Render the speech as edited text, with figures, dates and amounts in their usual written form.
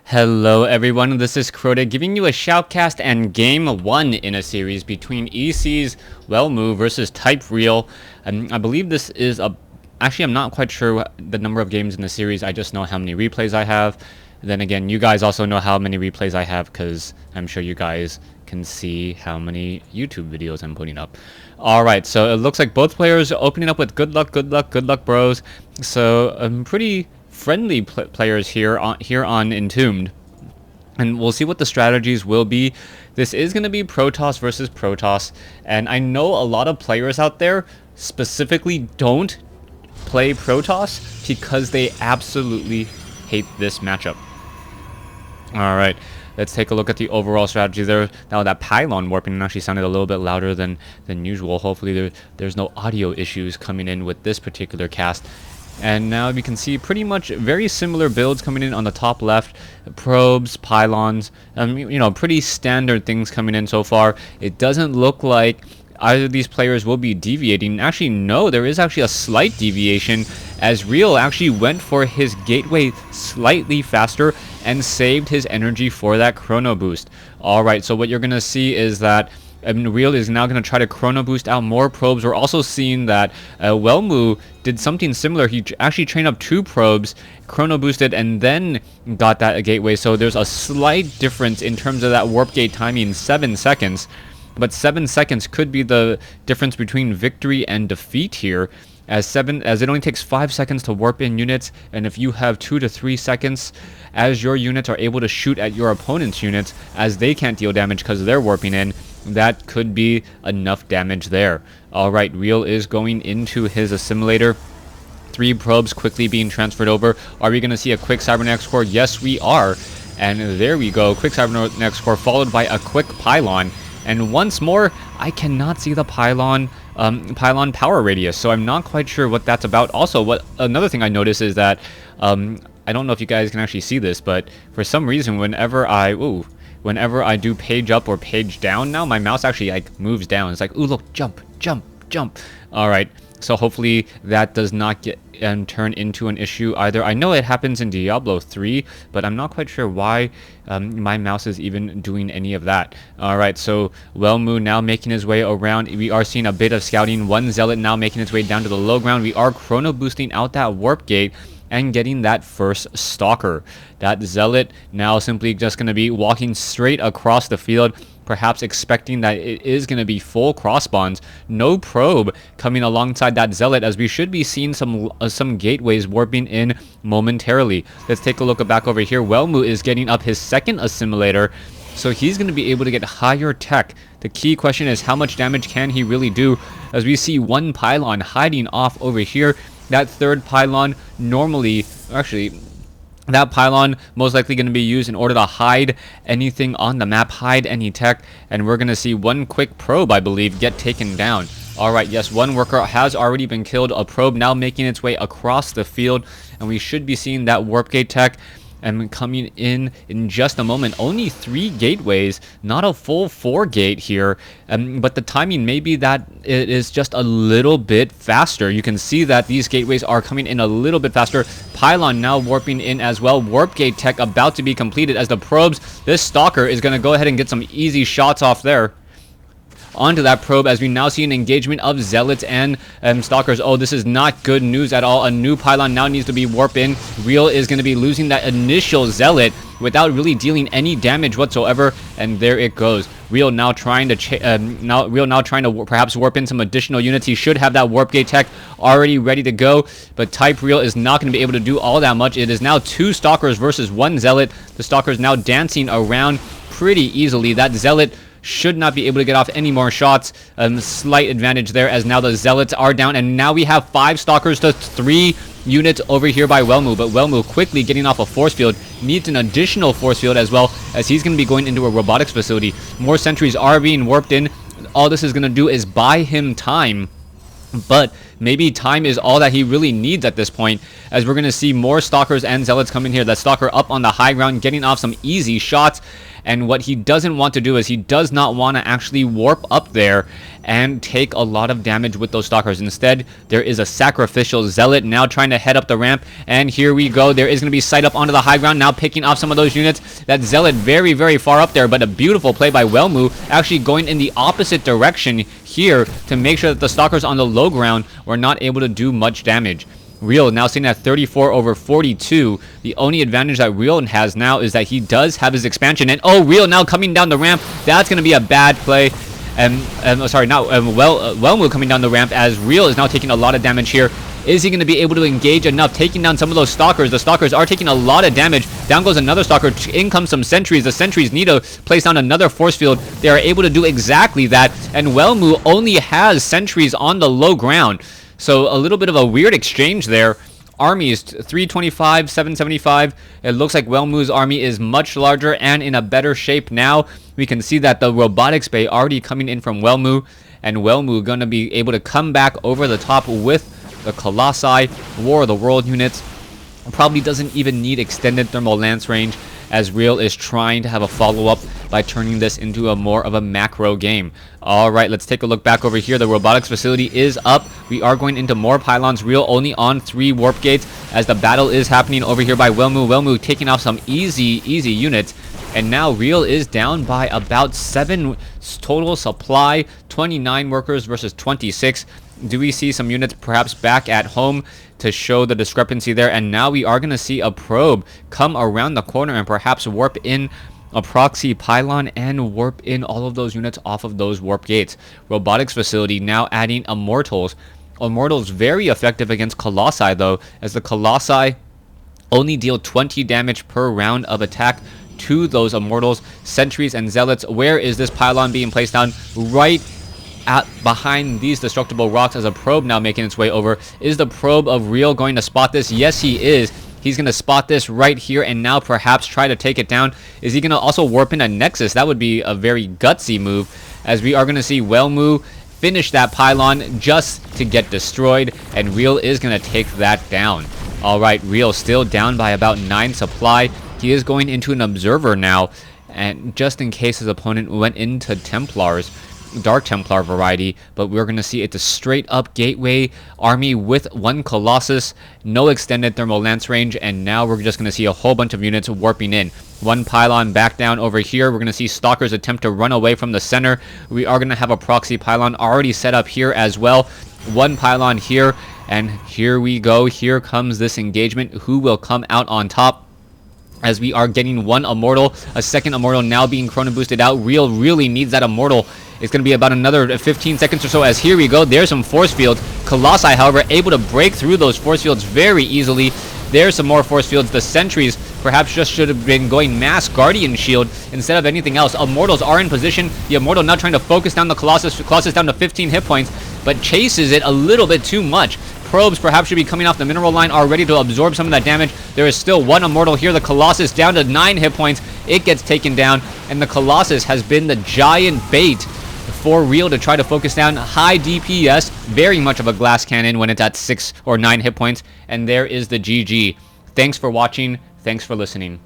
Hello everyone, this is Crota giving you a shoutcast and game 1 in a series between EC's Welmu versus Type Real. I believe this is actually I'm not quite sure the number of games in the series, I just know how many replays I have. Then again, you guys also know how many replays I have because I'm sure you guys can see how many YouTube videos I'm putting up. Alright, so it looks like both players are opening up with good luck, bros. So pretty friendly players here on Entombed, and we'll see what the strategies will be. This is going to be Protoss versus Protoss, and I know a lot of players out there specifically don't play Protoss because they absolutely hate this matchup. Alright, let's take a look at the overall strategy there. Now that pylon warping actually sounded a little bit louder than usual. Hopefully there's no audio issues coming in with this particular cast. And now you can see pretty much very similar builds coming in on the top left. Probes, pylons, you know, pretty standard things coming in so far. It doesn't look like either of these players will be deviating. Actually, no, there is actually a slight deviation as Real actually went for his gateway slightly faster and saved his energy for that chrono boost. Alright, so what you're going to see is that Real is now going to try to chrono boost out more probes. We're also seeing that Welmu did something similar. He actually trained up 2 probes, chrono boosted, and then got that gateway. So there's a slight difference in terms of that warp gate timing, 7 seconds. But 7 seconds could be the difference between victory and defeat here, as it only takes 5 seconds to warp in units, and if you have 2 to 3 seconds, as your units are able to shoot at your opponent's units, as they can't deal damage because they're warping in, that could be enough damage there. Alright, Real is going into his assimilator. 3 probes quickly being transferred over. Are we going to see a quick cybernetics core? Yes, we are. And there we go. Quick cybernetics core followed by a quick pylon. And once more, I cannot see the pylon power radius, so I'm not quite sure what that's about. Also, another thing I noticed is that I don't know if you guys can actually see this, but for some reason, whenever I do page up or page down, now my mouse actually like moves down. It's like, ooh, look, jump. All right. So hopefully that does not get turn into an issue either. I know it happens in Diablo 3, but I'm not quite sure why my mouse is even doing any of that. Alright, so Welmu now making his way around. We are seeing a bit of scouting. 1 Zealot now making its way down to the low ground. We are chrono boosting out that warp gate and getting that first Stalker. That Zealot now simply just going to be walking straight across the field, perhaps expecting that it is going to be full cross bonds. No probe coming alongside that Zealot, as we should be seeing some gateways warping in momentarily. Let's take a look back over here. Welmu is getting up his second assimilator, so he's going to be able to get higher tech. The key question is how much damage can he really do, as we see 1 pylon hiding off over here. That 3rd pylon normally, actually, that pylon most likely going to be used in order to hide anything on the map, hide any tech, and we're going to see 1 quick probe, I believe, get taken down. Alright, yes, 1 worker has already been killed. A probe now making its way across the field, and we should be seeing that warp gate tech coming in just a moment. Only 3 gateways, not a full 4 gate here, but the timing may be that it is just a little bit faster. You can see that these gateways are coming in a little bit faster. Pylon now warping in as well. Warp gate tech about to be completed as the probes. This Stalker is going to go ahead and get some easy shots off there. Onto that probe, as we now see an engagement of Zealots and Stalkers. Oh, this is not good news at all. A new pylon now needs to be warped in. Real is going to be losing that initial Zealot without really dealing any damage whatsoever, and there it goes. Real now trying to perhaps warp in some additional units. He should have that warp gate tech already ready to go, but Type Real is not going to be able to do all that much. It is now 2 Stalkers versus 1 Zealot. The Stalkers now dancing around pretty easily. That Zealot should not be able to get off any more shots. Slight advantage there, as now the Zealots are down, and now we have 5 Stalkers to 3 units over here by Welmu. But Welmu quickly getting off a force field, needs an additional force field as well, as he's going to be going into a robotics facility. More sentries are being warped in. All this is going to do is buy him time, but Maybe time is all that he really needs at this point, as we're going to see more Stalkers and Zealots come in here. The Stalker up on the high ground, getting off some easy shots. And what he doesn't want to do is he does not want to actually warp up there and take a lot of damage with those Stalkers. Instead, there is a sacrificial Zealot now trying to head up the ramp. And here we go. There is going to be sight up onto the high ground, now picking off some of those units. That Zealot very, very far up there, but a beautiful play by Welmu, actually going in the opposite direction here to make sure that the Stalkers on the low ground were not able to do much damage. Real now sitting at 34 over 42. The only advantage that Real has now is that he does have his expansion. And oh, Real now coming down the ramp. That's going to be a bad play. Welmu coming down the ramp as Real is now taking a lot of damage here. Is he going to be able to engage enough, taking down some of those Stalkers? The Stalkers are taking a lot of damage. Down goes another Stalker. In comes some sentries. The sentries need to place down another force field. They are able to do exactly that. And Welmu only has sentries on the low ground. So a little bit of a weird exchange there. Armies 325, 775. It looks like Welmu's army is much larger and in a better shape now. We can see that the robotics bay already coming in from Welmu. And Welmu going to be able to come back over the top with the Colossi. War of the World units. Probably doesn't even need extended thermal lance range, as Real is trying to have a follow-up by turning this into a more of a macro game. Alright, let's take a look back over here. The robotics facility is up. We are going into more pylons. Real only on 3 warp gates as the battle is happening over here by Welmu. Welmu taking off some easy units. And now Real is down by about 7 total supply. 29 workers versus 26. Do we see some units perhaps back at home to show the discrepancy there? And now we are going to see a probe come around the corner and perhaps warp in a proxy pylon and warp in all of those units off of those warp gates. Robotics facility now adding Immortals. Immortals very effective against Colossi though, as the Colossi only deal 20 damage per round of attack to those Immortals. Sentries and Zealots, where is this pylon being placed down? Right behind these destructible rocks, as a probe now making its way over. Is the probe of Real going to spot this? Yes, he is. He's going to spot this right here and now perhaps try to take it down. Is he going to also warp in a Nexus? That would be a very gutsy move, as we are going to see Welmu finish that pylon just to get destroyed, and Real is going to take that down. Alright, Real still down by about 9 supply. He is going into an Observer now, and just in case his opponent went into Templars, Dark Templar variety, but we're going to see it's a straight up gateway army with 1 Colossus, no extended thermal lance range, and now we're just going to see a whole bunch of units warping in. 1 pylon back down over here. We're going to see Stalkers attempt to run away from the center. We are going to have a proxy pylon already set up here as well. 1 pylon here, and here we go. Here comes this engagement. Who will come out on top? As we are getting 1 Immortal, a 2nd Immortal now being chrono boosted out. Real really needs that Immortal. It's going to be about another 15 seconds or so, as here we go. There's some force fields. Colossi, however, able to break through those force fields very easily. There's some more force fields. The sentries perhaps just should have been going mass Guardian Shield instead of anything else. Immortals are in position. The Immortal now trying to focus down the Colossus. Colossus down to 15 hit points, but chases it a little bit too much. Probes perhaps should be coming off the mineral line, are ready to absorb some of that damage. There is still 1 Immortal here. The Colossus down to 9 hit points. It gets taken down, and the Colossus has been the giant bait for Real to try to focus down. High DPS, very much of a glass cannon when it's at 6 or 9 hit points, and there is the GG. Thanks for watching. Thanks for listening.